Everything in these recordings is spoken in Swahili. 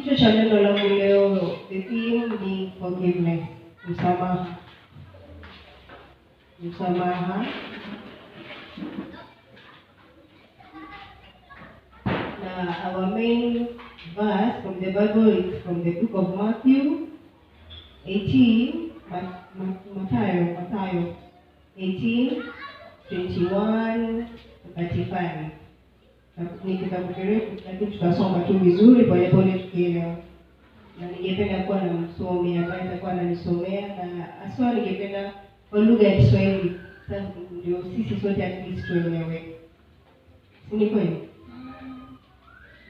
Kichwa cha neno langu leo, the theme ni forgiveness, msamaha. Msamaha. Now, our main verse from the Bible is from the book of Matthew 18, Matthew 18, 21 to 35. Ni kitabu kirefu, lakini tutasoma tu vizuri pole pole tukielewa. Na ningependa kuwa na msomi ambaye atakuwa ananisomea, na haswa ningependa kwa lugha ya Kiswahili, sasa ndio sisi sote at least tuelewe. Si kweli?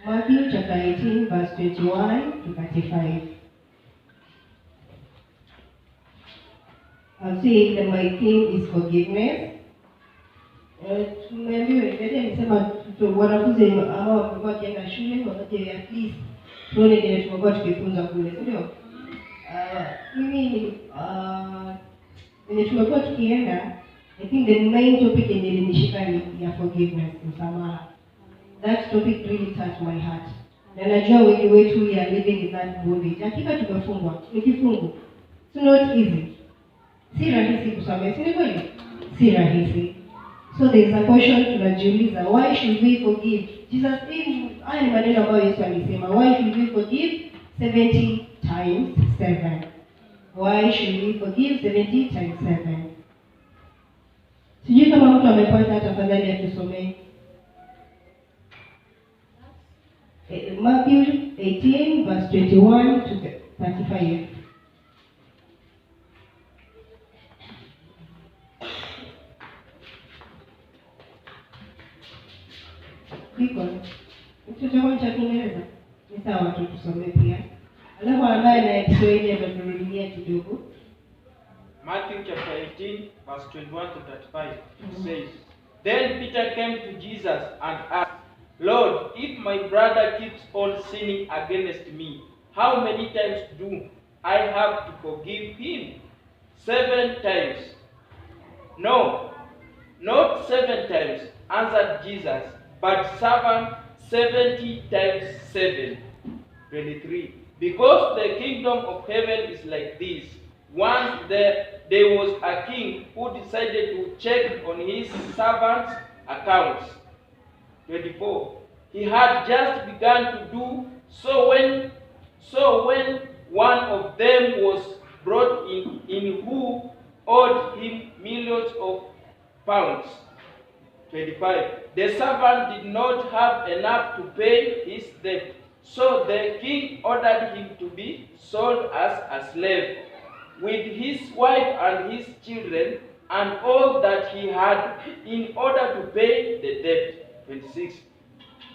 Matthew chapter 18 verse 21 to 35. I'll say that my theme is forgiveness. Tumeambiwa ndio nisema wanafunzi hao walikuwa wakienda shule wakaje at least tuone ile tumekuwa tukifunza kule, ndio? Mimi when tumekuwa tukienda, I think the main topic ilinishika ni ya forgiveness, msamaha. That topic really touched my heart. Na najua wengi wetu we are living in that bondage. Hakika tumefungwa, ni kifungo. It's not easy. Si rahisi kusamehe, si kweli? Si rahisi. So there is a question tunajiuliza, why should we forgive? Jesus said, haya ni maneno ambayo Yesu alisema, why should we forgive 70 times 7? Why should we forgive 70 times 7? Sijui kama mtu amepata, tafadhali atusomee. Matthew 18 verse 21 to 35. Because mtoto cha Kiingereza ni sawa tu tusome pia. Alafu ambaye na Kiswahili ataturudia kidogo. Matthew chapter 18 verse 21 to 35 says, Then Peter came to Jesus and asked, Lord, if my brother keeps on sinning against me, how many times do I have to forgive him? 7 times. No, not 7 times, answered Jesus, but 70 times 7. 23. Because the kingdom of heaven is like this. Once there was a king who decided to check on his servants' accounts. 24. He had just begun to do so when one of them was brought in who owed him millions of pounds. 25. The servant did not have enough to pay his debt, so the king ordered him to be sold as a slave, with his wife and his children and all that he had, in order to pay the debt. 26.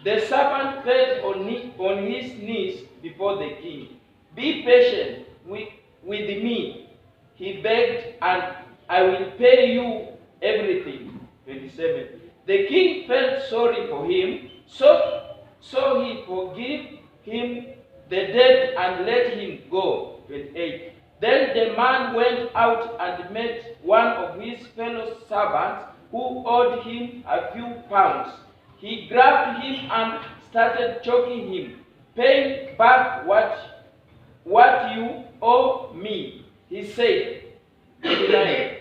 The servant fell on his knees before the king. Be patient with me, he begged, and I will pay you everything. 27. The king felt sorry for him, so he forgave him the debt and let him go. 28. Then the man went out and met one of his fellow servants who owed him a few pounds. He grabbed him and started choking him. Pay back what you owe me, he said. 29.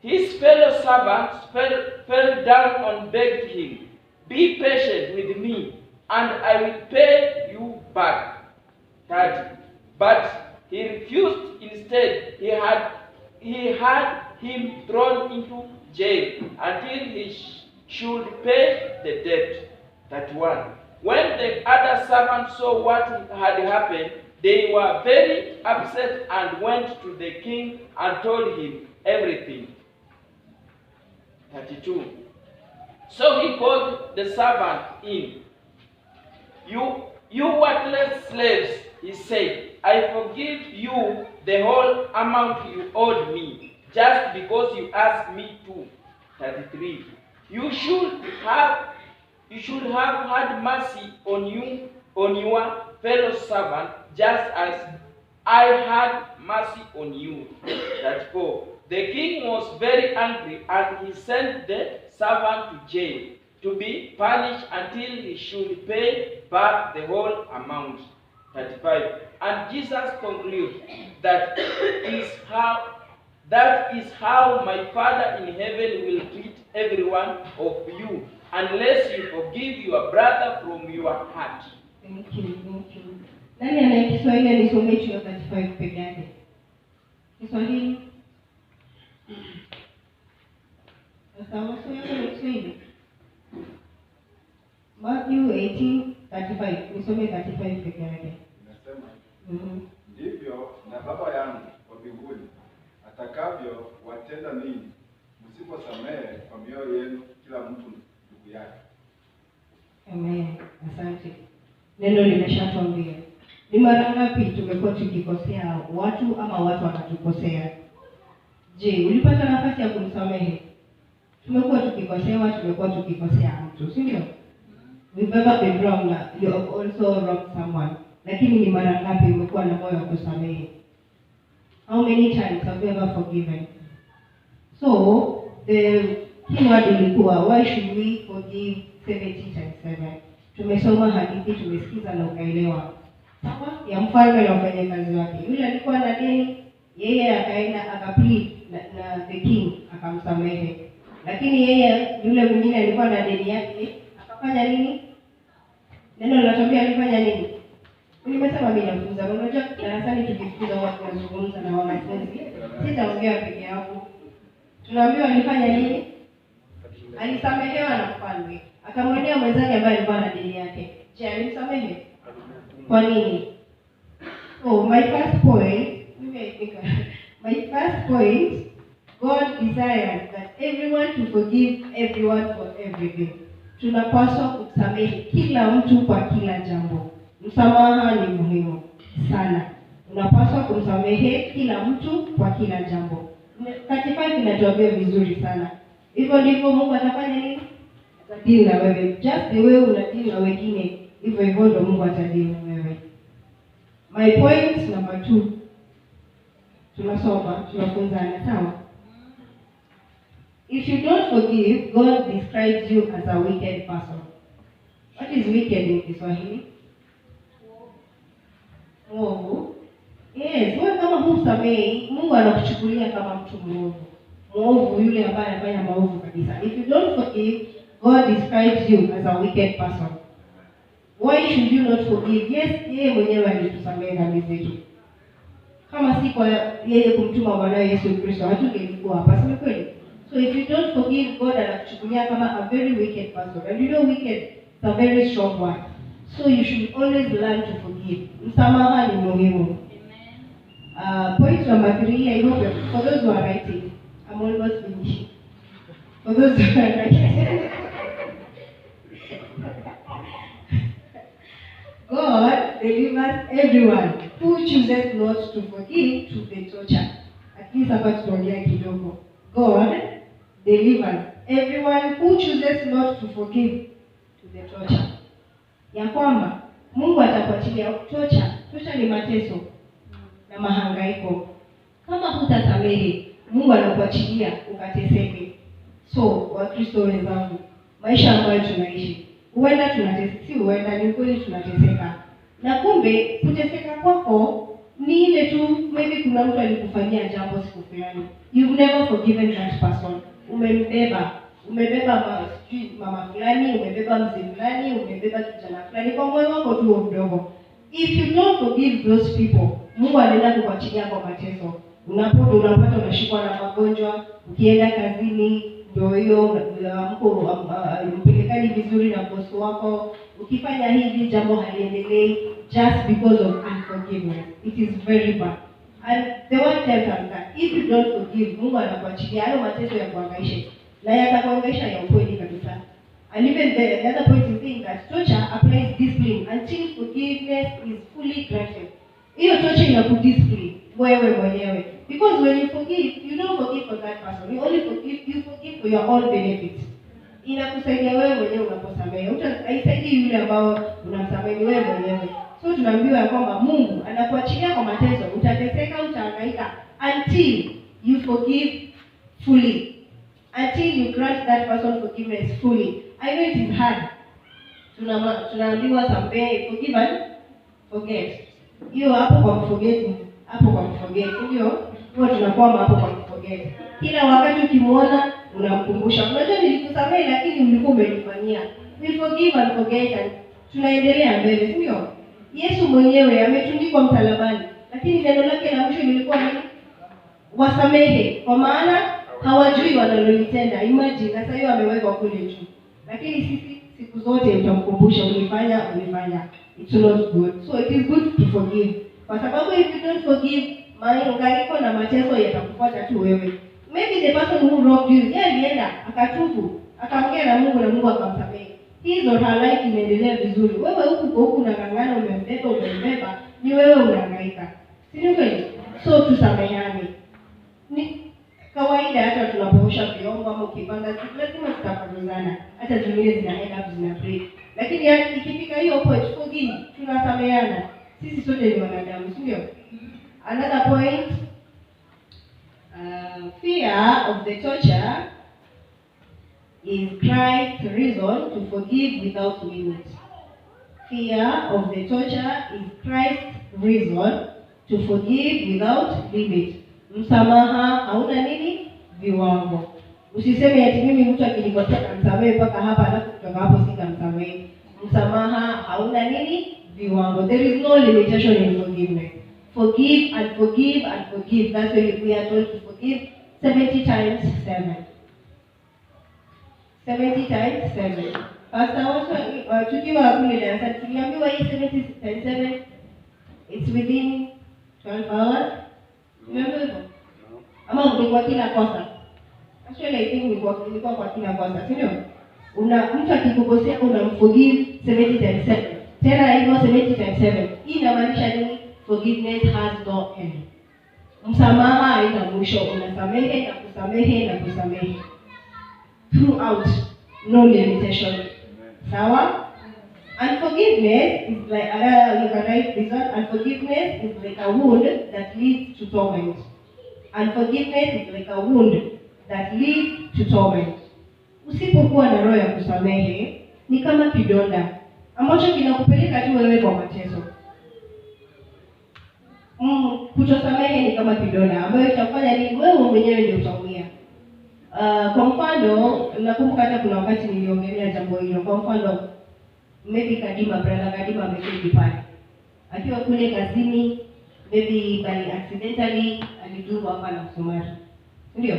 His fellow servants fell down and begged him, Be patient with me, and I will pay you back. 30. But he refused. Instead, he had him thrown into jail until he should pay the debt. 31. When the other servants saw what had happened, they were very upset and went to the king and told him everything. 32. So he called the servant in. You worthless slaves, he said, I forgive you the whole amount you owed me, just because you asked me to. 33. You should have had mercy on your fellow servant, just as I had mercy on you. 34. The king was very angry, and he sent the servant to jail to be punished until he should pay back the whole amount. 35. And Jesus concludes, that is how my Father in heaven will treat every one of you, unless you forgive your brother from your heart. Thank you. Nani ana Kiswahili anisomee hiyo 35 peke yake? Kiswahili? Sasa wasome kwa Kiswahili. Matthew 18:35. Nisome 35 peke yake. Inasema ndivyo na Baba yangu wa mbinguni atakavyo watenda ninyi msiposamehe kwa mioyo yenu kila mtu ndugu yake. Amen. Asante. Neno limeshatuambia. Ni mara ngapi tumekuwa tukikosea watu ama watu wanatukosea? Je, ulipata nafasi ya kumsamehe? Tumekuwa tukikosea mtu, si ndio? We've ever been wrong, you have also wronged someone. Lakini ni mara ngapi umekuwa na moyo wa kusamehe? How many times have you ever forgiven? So, the keyword ilikuwa, why should we forgive 70 times 7? Tumesoma hadithi, tumesikiza na ukaelewa. Sawa? Ya mfalme na wafanyakazi wake. Yule alikuwa na deni, yeye akaenda akaplead na the king akamsamehe. Lakini yule mwingine alikuwa na deni yake, akafanya nini? Neno linatuambia alifanya nini? Nimesema mimi nafunza. Unajua darasani tukifunza watu wanazungumza na wanafunzi. Sitaongea peke yangu. Tunaambiwa alifanya nini? Alisamehewa na mfalme. Akamwendea mwenzake ambaye alikuwa na deni yake. Je, alimsamehe? Kwa nini? My first point, God desires that everyone to forgive everyone for everything. Tunapaswa kusamehe kila mtu kwa kila jambo. Msamaha ni muhimu sana. Unapaswa kumsamehe kila mtu kwa kila jambo. Katika kinatuambia vizuri sana. Hivyo ndivyo Mungu atafanya nini? Atadili na wewe. Just the way unadili na wengine, hivyo ndio Mungu atadili na wewe. My point number 2. Tunafunzana sawa? If you don't forgive, God describes you as a wicked person. What is wicked in Kiswahili? Mwovu. Yes, wewe kama husamehi, Mungu anakuchukulia kama mtu mwovu. Mwovu yule ambaye anafanya maovu kabisa. If you don't forgive, God describes you as a wicked person. Why should you not forgive? Yes, yeye mwenyewe alitusamehe dhambi zetu. Kama si kwa yeye kumtuma Bwana Yesu Kristo, hatungelikuwa hapa, si kweli? So if you don't forgive, God anakuchukulia kama a very wicked person. And you know wicked is a very strong word. So you should always learn to forgive. Msamaha ni muhimu. Point number 3, I hope for those who are writing, I'm almost finished. For those who are writing, God delivers everyone who chooses not to forgive to the torture. At least hapa tunaongea kidogo. God delivers everyone who chooses not to forgive to the torture. Ya kwamba Mungu atakuachilia torture. Torture ni mateso na mahangaiko. Kama hutasamehe, Mungu anakuachilia ukateseke. So, Wakristo wenzangu, maisha ambayo tunaishi, huenda tunateseka, ni kweli tunateseka. Na kumbe kuteseka kwako ni ile tu, maybe kuna mtu alikufanyia jambo siku fulani. You've never forgiven that person. Umebeba mama fulani, umebeba mzee fulani, umebeba kijana fulani kwa moyo wako tu mdogo. If you don't forgive those people, Mungu anaenda kukuachilia kwa mateso. Unapata unashikwa na magonjwa, ukienda kazini ndio hiyo mpelekani vizuri na boss wako, ukifanya hivi jambo haliendelei just because of unforgiveness. It is very bad. And the one tells us that if you don't forgive, Mungu anakuachilia hayo mateso ya kuhangaisha. Na yatakuhangaisha ya ukweli kabisa. And even the other point is saying that torture applies discipline until forgiveness is fully granted. Hiyo torture inakudiscipline wewe mwenyewe. Because when you forgive, you don't forgive for that person. You only forgive for your own benefit. Inakusaidia wewe mwenyewe unaposamehe. Haisaidii yule ambao unamsamehe wewe mwenyewe. So tunaambiwa ya kwamba Mungu anakuachilia kwa mateso, utateseka, utahangaika until you forgive fully. Until you grant that person forgiveness fully. I know it is hard. Tunaambiwa forgiven forget. Hiyo hapo kwa forget, hapo kwa forget, ndio huwa tunakwama hapo kwa forget. Kila wakati ukimwona unamkumbusha, unajua nilikusamehe lakini ulikuwa umenifanyia. We forgive and forget and tunaendelea mbele, ndio? Yesu mwenyewe ametundikwa msalabani, lakini neno lake la mwisho lilikuwa nini? Wasamehe, kwa maana hawajui wanalolitenda. Imagine, na sasa hiyo amewekwa kule juu. Lakini sisi siku zote utamkumbusha, ulifanya. It's not good. So it is good to forgive. Kwa sababu if you don't forgive, mahangaiko na mateso yatakufuata tu wewe. Maybe the person who wronged you, yeye alienda akatubu, akaongea na Mungu akamsamehe. His or her life inaendelea vizuri. Wewe huku unang'ang'ana, umembeba, ni wewe unahangaika. Si ni kweli? So tusameheane. Ni kawaida hata tunapoosha vyombo ama ukipanga kitu lazima tutafanyana. Hata zingine zinaenda zina break. Lakini ikifika hiyo point forgive, tunasameheana. Sisi sote ni wanadamu, sio? Another point, fear of the torture is Christ's reason to forgive without limit. Fear of the torture is Christ's reason to forgive without limit. Msamaha hauna nini? Viwango. Usiseme ati mimi mtu akinikosea namsamehe mpaka hapa alafu kutoka hapo sitamsamehe. Msamaha hauna nini? Viwango. There is no limitation in forgiveness. Forgive and forgive and forgive. That's why we are told to forgive 70 times 7. 70 times 7. Pastor also tukiwa kule darasa tuliambiwa hii 70 times 7 it's within 12 hours. Remember hivyo? Ama ulikuwa kila kosa? Actually I think ulikuwa kwa kila kosa, sio? Mtu akikukosea unamforgive 70 times 7. Tena hivyo 70 times 7. Hii inamaanisha nini? Forgiveness has no end. Msamaha haina mwisho, unasamehe na kusamehe na kusamehe. Throughout, no limitation. Sawa? Unforgiveness is like, you can write this one, unforgiveness is like a wound that leads to torment. Unforgiveness is like a wound that leads to torment. Usipokuwa na roho ya kusamehe, ni kama kidonda ambacho kinakupeleka tu wewe kwa mateso. Kutosamehe ni kama kidonda ambayo itafanya ni wewe mwenyewe ndio utaumia. Kwa mfano, nakumbuka hata kuna wakati niliongelea jambo hilo. Kwa mfano, maybe brother Kadima ameketi pale. Akiwa kule kazini, maybe by accidentally alidungwa hapa na msumari. Ndio?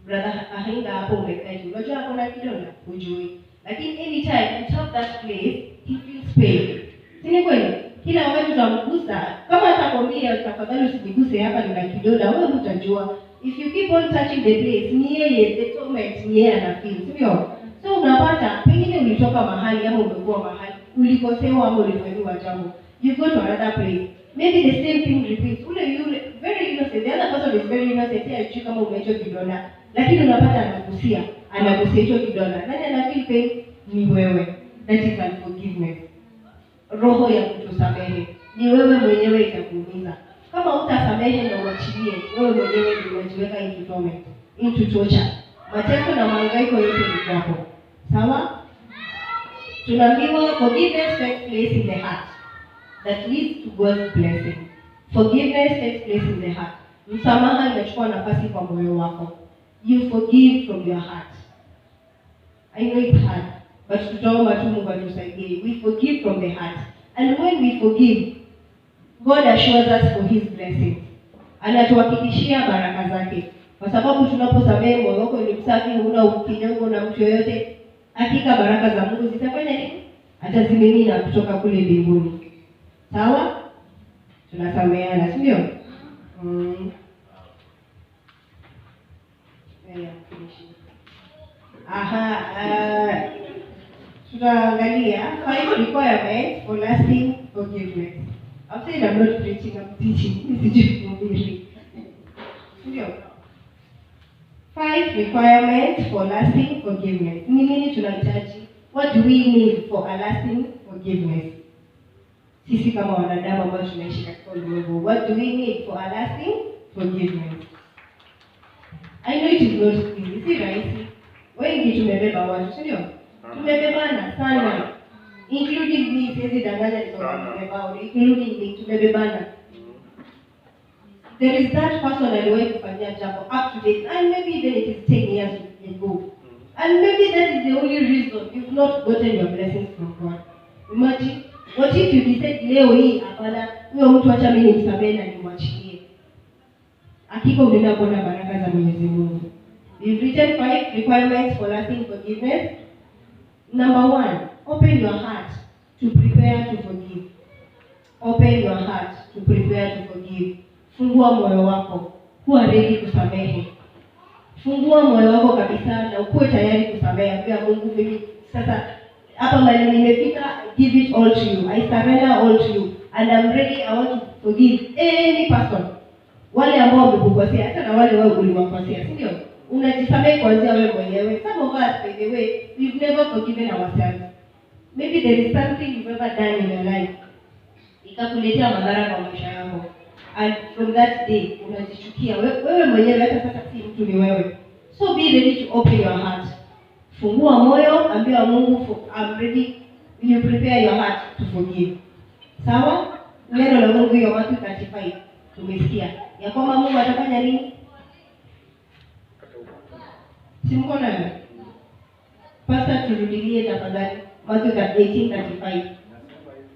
Brother ahinda hapo umekaa hivi. Unajua kuna kidonda hujui. Lakini anytime you tap that place, he feels pain. Si ni kweli? Kila wakati utamgusa, kama atakwambia tafadhali usiniguse hapa nina kidonda, wewe utajua. If you keep on touching the place, ni yeye, the torment ni yeye anafeel, sio? So unapata, pengine ulitoka mahali ama umekuwa mahali, ulikosewa ama ulifanywa jambo. You go to another place. Maybe the same thing repeats. Yule very innocent, the other person is very innocent, yeye ajui kama umecho kidonda. Lakini unapata anagusia hicho kidonda. Nani anafeel pain? Ni wewe. That is unforgiveness. Roho ya kutosamehe. Ni wewe mwenyewe itakuumiza. Kama utasamehe na uachilie, wewe mwenyewe ndio unajiweka into torment, into torture. Mateso na mahangaiko yote ni kwako. Sawa? Tunaambiwa forgiveness takes place in the heart that leads to God's blessing. Forgiveness takes place in the heart. Msamaha inachukua nafasi kwa moyo wako. You forgive from your heart. I know it's hard, but tutaomba tu Mungu atusaidie. We forgive from the heart. And when we forgive, God assures us for his blessings. Anatuhakikishia baraka zake. Kwa sababu tunaposamehe moyo wako ni msafi, huna ukinyongo na mtu yoyote, hakika baraka za Mungu zitafanya nini? Atazimimina kutoka kule mbinguni. Sawa? Tunasameheana, si ndio? Tutaangalia 5 requirements for lasting forgiveness. I'm saying I'm not preaching, I'm teaching. This is just movie. 5 requirements for lasting forgiveness. Nini tunahitaji? What do we need for a lasting forgiveness? Sisi kama wanadamu ambao tunaishi katika ulimwengu, what do we need for a lasting forgiveness? I know it is not easy, si rahisi. Wengi tumebeba watu, si ndio? Tumebebana sana. including me, siwezi danganya niko including me, tumebebana. There is that person aliwahi kufanyia jambo up to date, and maybe even it is 10 years ago. And maybe that is the only reason you've not gotten your blessings from God. Imagine, what if you decide leo hii hapana, huyo mtu acha mimi nimsamehe na nimwachilie. Hakika unaenda kuona baraka za Mwenyezi Mungu. We've written 5 requirements for lasting forgiveness. Number 1, open your heart to prepare to forgive. Open your heart to prepare to forgive. Fungua moyo wako, kuwa ready kusamehe. Fungua moyo wako kabisa na ukuwe tayari kusamehe. Pia Mungu, mimi sasa hapa mali nimefika, give it all to you. I surrender all to you and I'm ready. I want to forgive any person. Wale ambao wamekukosea, hata na wale wao uliwakosea, si ndio? Unajisamehe kuanzia wewe mwenyewe. Some of us, by the way, we've never forgiven ourselves. Maybe there is something you've ever done in your life ikakuletea madhara kwa maisha yako. And from that day, unajichukia wewe mwenyewe, hata sasa si mtu ni wewe. So be ready to open your heart. Fungua moyo, ambia Mungu, I'm ready. You prepare your heart to forgive. Sawa? Neno la Mungu hiyo Mathayo 35 tumesikia. Ya kwamba Mungu atafanya nini? Simko nayo. Pastor turudilie tafadhali. Mathayo 18:35.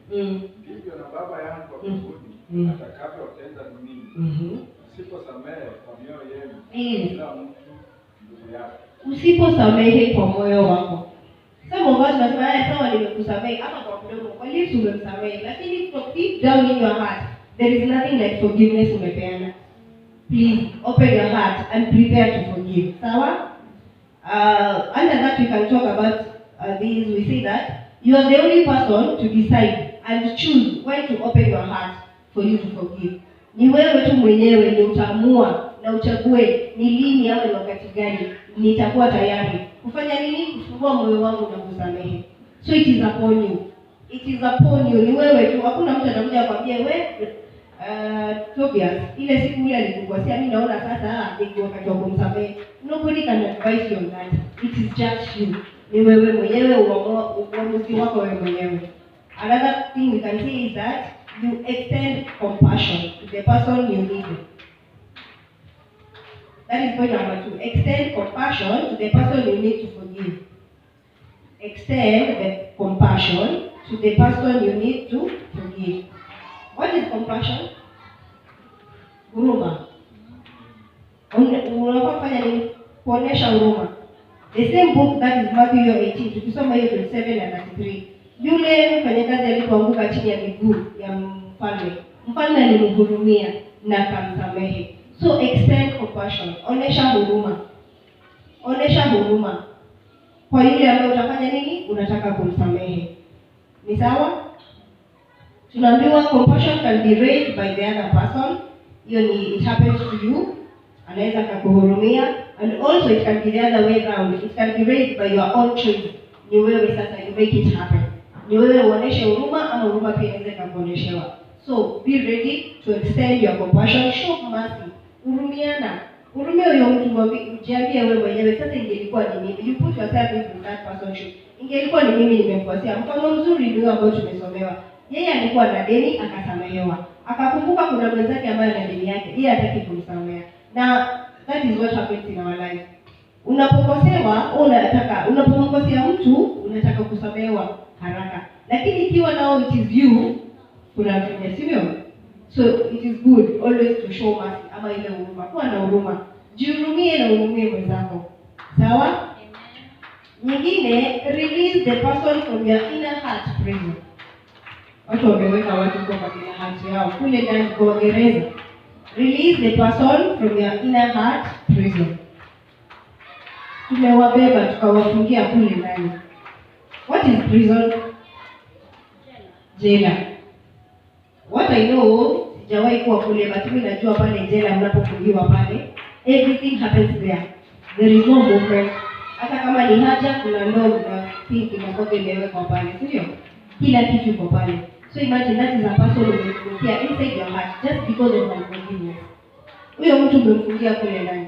Ndivyo na Baba yangu wa mbinguni atakavyotenda ninyi. Usiposamehe kwa mioyo yenu kila mtu ndugu yake. Usiposamehe kwa moyo wako. Some of us tunasema sawa nimekusamehe hapa kwa mdomo, kwa lips umemsamehe, lakini from deep down in your heart there is nothing like forgiveness umepeana. Please open your heart and prepare to forgive. Sawa? Under that we can talk about these. We say that you are the only person to decide and choose when to open your heart for you to forgive. Ni wewe tu mwenyewe ndio utaamua na uchague ni lini ama ni wakati gani nitakuwa tayari kufanya nini, kufungua moyo wangu na kusamehe. So it is upon you. It is upon you. Ni wewe tu. Hakuna mtu atakuja akwambia wewe Tobias, ile siku ile alikukosea, mimi naona sasa ni wakati wa kumsamehe. Nobody can advise you on that. It is just you. Ni wewe mwenyewe, uamuzi wako wewe mwenyewe. Another thing we can say is that you extend compassion to the person you need. That is point number 2. Extend compassion to the person you need to forgive. Extend the compassion to the person you need to forgive. What is compassion? Huruma. Unafanya nini? Kuonesha huruma. The same book, that is Matthew 18. Tukisoma hiyo 27 na 33. Yule mfanyakazi alipoanguka chini ya miguu ya mfalme, mfalme alimhurumia na kumsamehe. So extend compassion. Onesha huruma. Onesha huruma kwa yule ambaye utafanya nini? Unataka kumsamehe. Ni sawa? Tunaambiwa compassion can be raised by the other person. Hiyo ni it happens to you. Anaweza kukuhurumia, and also it can be the other way around. It can be raised by your own choice. Ni wewe sasa you make it happen. Ni wewe uoneshe huruma ama huruma pia inaweza kuoneshewa. So be ready to extend your compassion, show mercy. Hurumiana. Hurumia huyo mtu, mjiambie wewe mwenyewe sasa ingelikuwa ni mimi. You put yourself in that person's shoes. Ingelikuwa ni mimi nimemkosea. Mfano mzuri ndio ambao tumesomewa. Yeye alikuwa na deni akasamehewa. Akakumbuka kuna mwenzake ambaye ana deni yake. Yeye hataki kumsamehe. Na that is what happens in our life. Unapokosewa, unapomkosea mtu, unataka kusamehewa haraka. Lakini ikiwa nao it is you, kuna vile sivyo? So it is good always to show mercy ama ile huruma. Kuwa na huruma. Jihurumie na uhurumie mwenzako. Sawa? Nyingine, release the person from your inner heart prison. Watu wameweka watu kwa inner heart yao kule ndani kwa gereza. Release the person from your inner heart prison. Tumewabeba tukawafungia kule ndani. What is prison? Jela. What I know, sijawahi kuwa kule, but mimi najua pale jela mnapofungiwa pale, everything happens there. There is no movement. Hata kama ni haja, kuna ndoo na pink inakuwa imewekwa pale, sio? Kila kitu iko pale. So imagine that is a person who is here inside your heart just because of unforgiveness. Huyo mtu umemfungia kule ndani.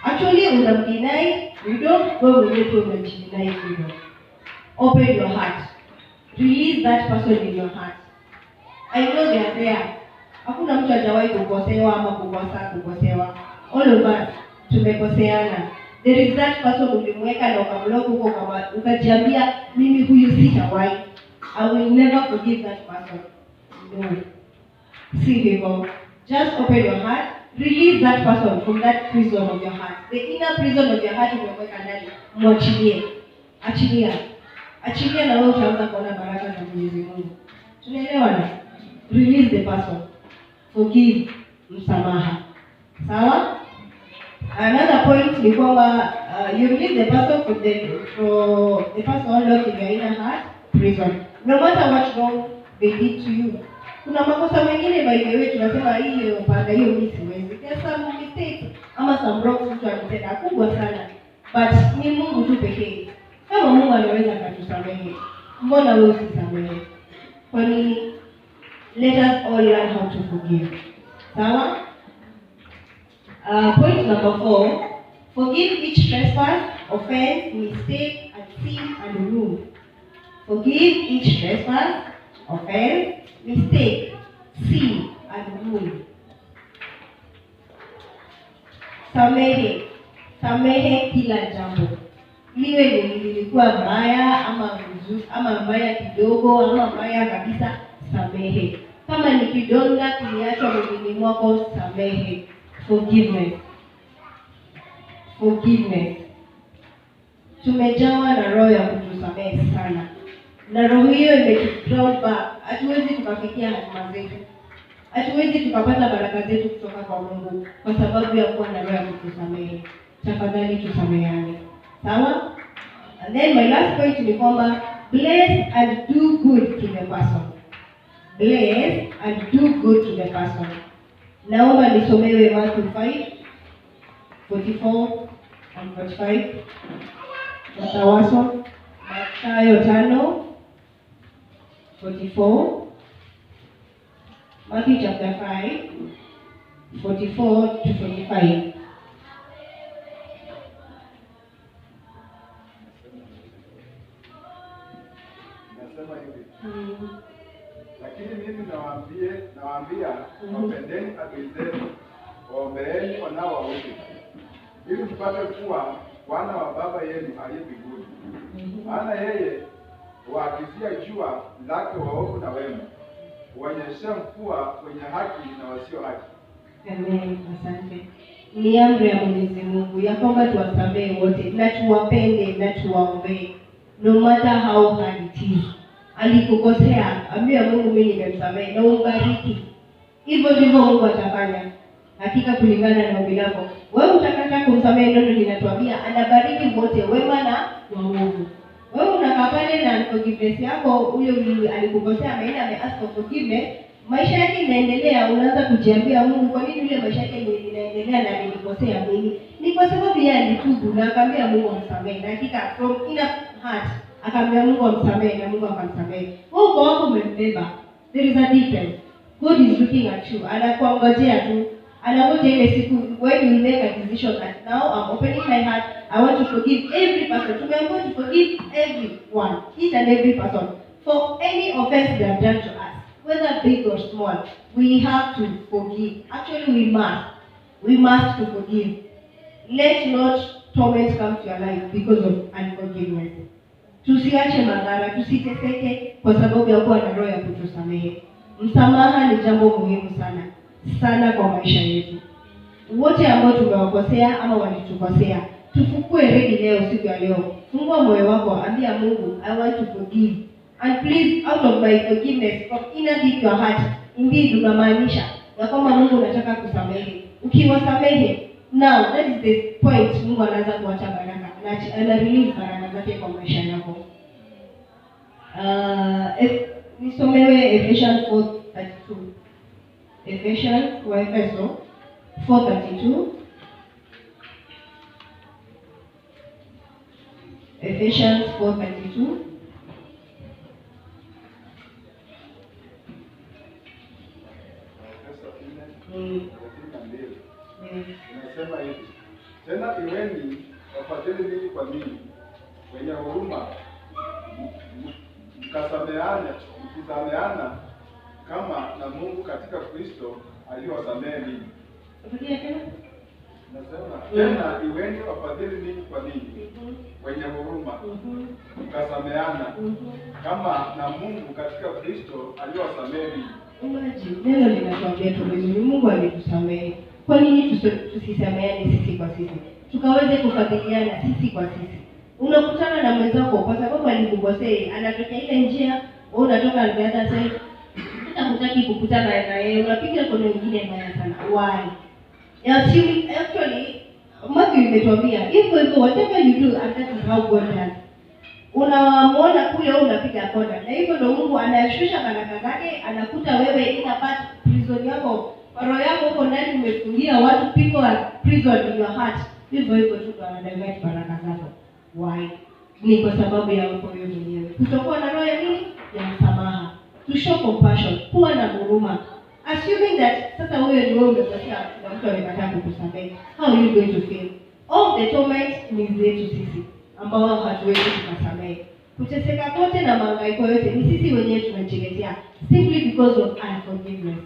Actually unamdeny, you don't go with it when you deny freedom. open your heart. Release that person in your heart. I know they are there. Hakuna mtu hajawahi kukosewa ama kukosewa. All of us tumekoseana. There is that person ulimweka na ukamlock huko kama ukajiambia mimi huyu sitawahi. I will never forgive that person. No. See hivyo. Just open your heart. Release that person from that prison of your heart. The inner prison of your heart umeweka ndani. Mwachilie. Achilia na wewe utaanza kuona baraka za Mwenyezi Mungu. Tunaelewana? Release the person. Forgive, msamaha. Sawa? Another point ni kwamba you release the person for the person locked in your inner heart prison. No matter what wrong they did to you. Kuna makosa mengine by the way tunasema hiyo panda hiyo mimi siwezi. There's some mistakes ama some wrongs mtu anatenda kubwa sana. But ni Mungu tu pekee. Kama Mungu anaweza akatusamehe, mbona wewe usisamehe? Kwa nini? Let us all learn how to forgive. Sawa? Point number 4. Forgive each trespass, offense, mistake, and sin and rule. Forgive each trespass, offense, mistake, sin and rule. Samehe kila jambo. Liwe lilikuwa mbaya ama nzuri ama mbaya kidogo ama mbaya kabisa, samehe. Kama ni kidonda kiliachwa mwilini mwako, samehe. Forgiveness. Tumejawa na roho ya kutusamehe sana. Na roho hiyo imetudraw back. Hatuwezi tukafikia hatima zetu. Hatuwezi tukapata baraka zetu kutoka kwa Mungu kwa sababu ya kuwa na roho ya kutusamehe. Tafadhali tusameheane. Sawa? And then my last point ni kwamba bless and do good to the person. Bless and do good to the person. Naomba nisomewe Matthew 5:44 and 45. Mathawaso Mathayo 5:44. Matthew chapter 5:44 to 45. Lakini mimi nawaambia wapendeni adui zenu, waombeeni wanaowaudhi, ili mpate kuwa wana wa Baba yenu aliye mbinguni. Maana yeye huwaagizia jua lake waovu na wema, huwanyeshea mvua wenye haki na wasio haki. Amen. Asante. Ni amri ya Mwenyezi Mungu ya kwamba tuwasamehe wote na tuwapende na tuwaombee, no matter how hard it is. Alikukosea, ambia Mungu mimi nimemsamehe na umbariki. Hivyo ndivyo Mungu atafanya. Hakika kulingana na ombi lako. Wewe utakataa kumsamehe, ndio linatuambia anabariki wote wema na waovu. Wewe unakaa pale na forgiveness yako, ule alikukosea ameenda ameask for forgiveness, maisha yake inaendelea, unaanza kujiambia Mungu, kwa nini ile maisha yake inaendelea na nilikosea mimi? Ni kwa sababu yeye alitubu na akamwambia Mungu amsamehe. Na hakika from inner heart akamwambia Mungu amsamehe na Mungu akamsamehe. Wewe uko hapo umembeba. There is a difference. God is looking at you. Anakuangojea tu. Anangoja ile siku when you make a decision that now I'm opening my heart, I want to forgive every person. Tumeambiwa to forgive everyone, each and every person for any offense they have done to us, whether big or small. We have to forgive. Actually, we must. We must to forgive. Let not torment come to your life because of unforgiveness. Tusiache madhara, tusiteseke kwa sababu ya kuwa na roho ya kutusamehe. Msamaha ni jambo muhimu sana sana kwa maisha yetu. Wote ambao tumewakosea ama walitukosea, tufukue ready leo, siku ya leo. Fungua moyo wako, ambia Mungu, I want to forgive. And please, out of my forgiveness, from inner deep your heart, indeed unamaanisha na kama Mungu unataka kusamehe. Ukiwasamehe, now that is the point, Mungu anaanza kuacha baraka. Ana release baraka zake kwa maisha yako. Nisomewe Ephesians 4:32. Ephesians 4:32. Ephesians 4:32. Inasema hivi: tena iweni wafadhili ninyi kwa ninyi, wenye huruma, mkisameana kama na Mungu katika Kristo aliyowasamehe ninyi. Rudia tena. Nasema tena iweni wafadhili ninyi kwa ninyi, wenye huruma, mkasameana kama na Mungu katika Kristo aliyowasamehe ninyi. Imagine, neno linatuambia tu vizuri, Mungu alitusamehe. Kwa nini tusisameane sisi kwa sisi? Tukaweze kufadhiliana sisi kwa sisi. Unakutana na mwenzako kwa sababu alikukosea, anatoka ile njia, wewe unatoka on the other side. Hata hutaki kukutana na yeye, unapiga kono nyingine mbaya sana. Why? Actually, Matthew imetuambia, hivyo whatever you do, and that is how God does. Unamwona kule wewe unapiga kona. Na hivyo ndio Mungu anashusha baraka zake, anakuta wewe inapata prison yako. Roho yako huko ndani umefungia watu, people are prison in your heart. Hivyo tu anadanganya baraka zako. Why? Ni kwa sababu ya uko wewe mwenyewe. Kutokuwa na roho ya nini? Ya msamaha. To show compassion, kuwa na huruma. Assuming that sasa huyo ni wewe umekosea na mtu amekataa kukusamehe. How are you going to feel? All the torment ni zetu sisi ambao hatuwezi kusamehe. Kuteseka kote na mahangaiko yote ni sisi wenyewe tunajiletea, simply because of unforgiveness.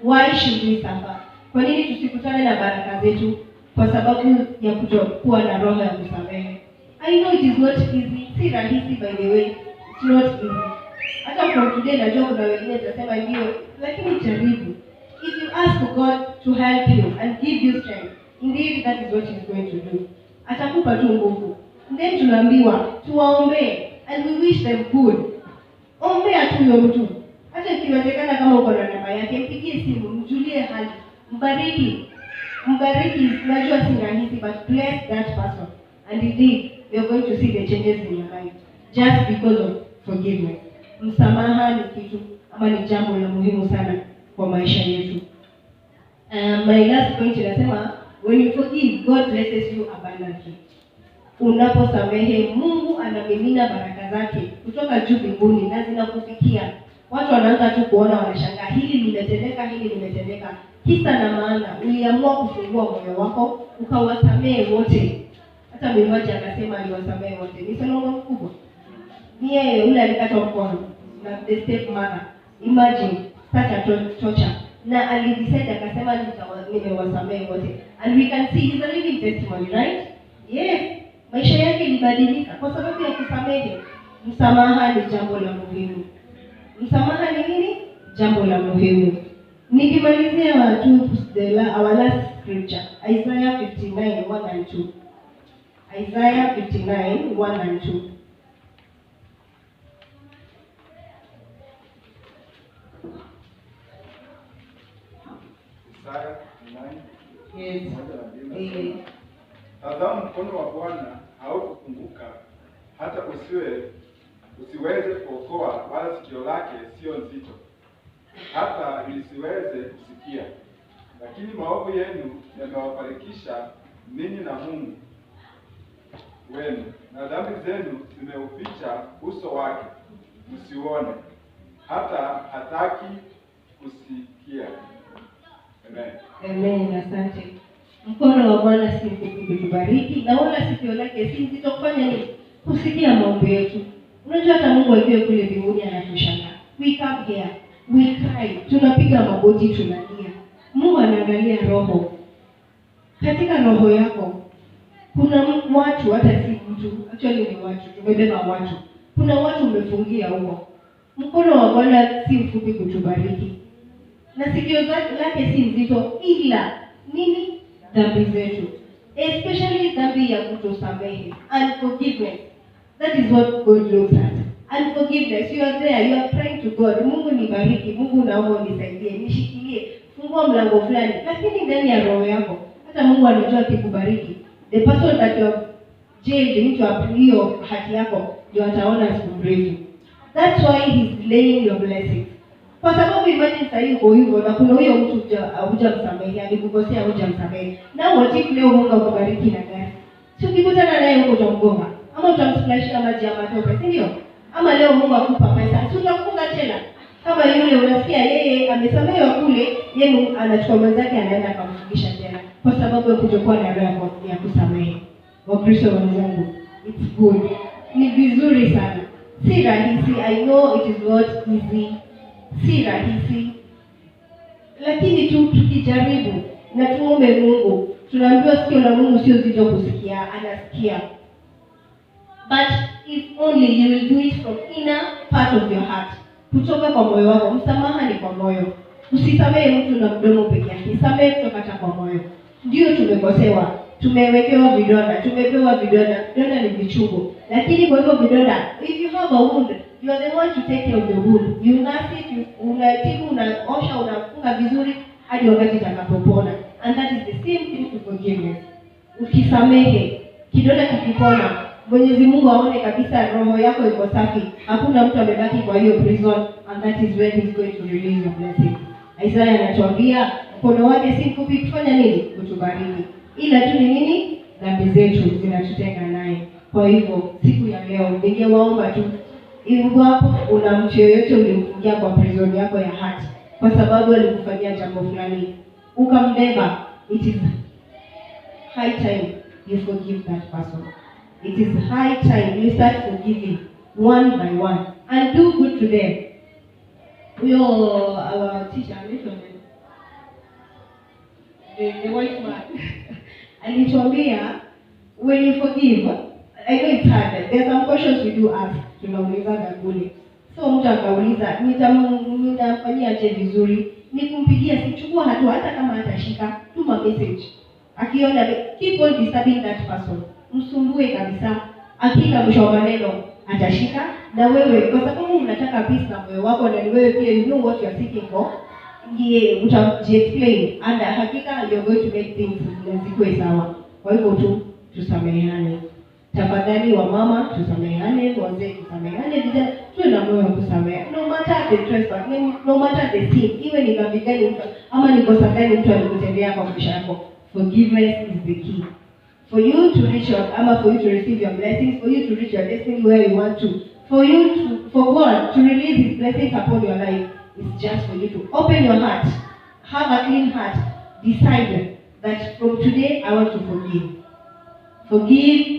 Why should we suffer? Kwa nini tusikutane na baraka zetu? Kwa sababu ya kutokuwa na roho ya kusamehe. I know it is not easy. Si rahisi, by the way. It's not easy. Hata from today najua kuna wengine tutasema ndio, lakini jaribu. If you ask God to help you and give you strength, indeed that is what he is going to do. Atakupa tu nguvu. Then tunaambiwa tuwaombee and we wish them good. Ombea tu huyo mtu. Hata ikiwezekana kama uko na namba yake, mpigie simu, mjulie hali, mbariki. Najua si rahisi, but bless that person. And indeed, you're going to see the changes in your life just because of forgiveness. Msamaha ni kitu ama ni jambo la muhimu sana kwa maisha yetu. My last point inasema, when you forgive, God blesses you abundantly. Unaposamehe, Mungu anamimina baraka zake kutoka juu mbinguni na zinakufikia. Watu wanaanza tu kuona, wanashangaa, hili limetendeka. Kisa na maana, uliamua kufungua moyo wako, ukawasamehe wote. Hata mwimbaji akasema aliwasamehe wote. Ni sonoma mkubwa. Ni yeye yule alikata mkono na the step mother. Imagine such a torture. Na alidecide akasema nimewasamehe wote. And we can see he's a living testimony, right? Yes. Maisha yake ilibadilika kwa sababu ya kusamehe. Msamaha ni jambo la muhimu. Msamaha ni nini? Jambo la muhimu. Nikimalizia our last scripture, Isaiah 59:1 and 2. Isaiah 59:1 and 2. Isaya 9. Yes. Tazama, mkono wa Bwana haukupunguka hata usiweze kuokoa, wala sikio lake sio nzito hata lisiweze kusikia. Lakini maovu yenu yamewafarikisha ninyi na Mungu wenu, na dhambi zenu zimeuficha uso wake msiuone, hata hataki kusikia. Amen. Amen, asante. Mkono wa Bwana si mfupi kutubariki, na wala sikio lake si nzito kufanya nini? Kusikia maombi yetu. Unajua hata Mungu akiwa kule mbinguni anatushangaa. We come here, we cry, tunapiga magoti, tunalia. Mungu anaangalia roho. Katika roho yako kuna watu, hata si mtu, actually ni watu, tumebeba watu. Kuna watu umefungia huko. Mkono wa Bwana si mfupi kutubariki, na sikio lake si nzito, ila nini? Dhambi zetu, especially dhambi ya kutosamehe, unforgiveness. That is what God looks at. Unforgiveness. You are there, you are praying to God, Mungu nibariki, Mungu naomba unisaidie, nishikilie, fungua mlango fulani, lakini ndani ya roho yako hata Mungu anajua akikubariki, the person that you have jailed into hiyo haki yako ndio ataona siku mrefu. That's why he's delaying your blessings. Kwa sababu imagine sasa uko hivyo na kuna huyo mtu hujamsamehe, alikukosea hujamsamehe. Na what leo Mungu akubariki na gari? Si ukikutana naye huko utamgonga ama utamsplashia maji ya matope, si ndio? Ama leo Mungu akupa pesa, si utafunga tena? Kama yule unasikia yeye amesamehewa kule, yeye anachukua mwenzake anaenda kumfungisha tena kwa sababu ya kutokuwa na roho ya kusamehe. Wakristo wenzangu, it's good. Ni vizuri sana Si rahisi, I know it is not easy. Si rahisi. Lakini tukijaribu na tuombe Mungu, tunaambiwa sikio la Mungu sio zito kusikia, anasikia. But if only you will do it from inner part of your heart. Kutoka kwa moyo wako. Msamaha ni kwa moyo. Usisamehe mtu na mdomo peke yake. Samehe kutoka kwa moyo. Ndio tumekosewa, tumewekewa vidonda, tumepewa vidonda. Vidonda ni vichungu. Lakini kwa hivyo vidonda, if you have a wound, you are the one to take care of the wound. You nurse it, unatibu, unaosha, unafunga vizuri hadi wakati itakapopona. And that is the same thing to forgiveness. Ukisamehe, kidonda kikipona, Mwenyezi Mungu aone kabisa roho yako iko safi. Hakuna mtu amebaki kwa hiyo prison, and that is when he's going to release your blessing. Isaiah anatuambia mkono wake si mfupi kufanya nini? Kutubariki. Ila tu ni nini? Dhambi zetu zinatutenga naye. Kwa hivyo siku ya leo ningewaomba tu, iwapo una mtu yoyote ulimfungia kwa prison yako ya heart kwa sababu alikufanyia jambo fulani, ukambeba, it is high time you forgive that person. It is high time you start forgiving one by one and do good to them. Our teacher, the white man, alituambia, when you forgive, I know it's hard. There are some questions we do ask. Tunauliza gaguli. So mtu akauliza, nitamfanyia aje vizuri? Nikumpigia, sichukua hatua hata kama hatashika, tuma message. Akiona, keep on disturbing that person. Msumbue kabisa. Akika mwisho wa maneno atashika, na wewe kwa sababu unataka peace na moyo wako, na wewe pia you know what you are seeking for, ndiye utaji-explain, and hakika you are going to make things zikuwe sawa. Kwa hivyo tu tusamehane. Tafadhali wa mama tusamehane, wazee tusamehane, vijana tuwe na moyo wa kusamehe. No matter the trespass, no matter the sin, iwe ni dhambi gani mtu ama ni kosa gani mtu alikutendea kwa maisha yako, forgiveness is the key. For you to reach your, for you to receive your blessings, for you to reach your destiny where you want to, for God to release His blessings upon your life, it's just for you to open your heart, have a clean heart, decide that from today I want to forgive. Forgive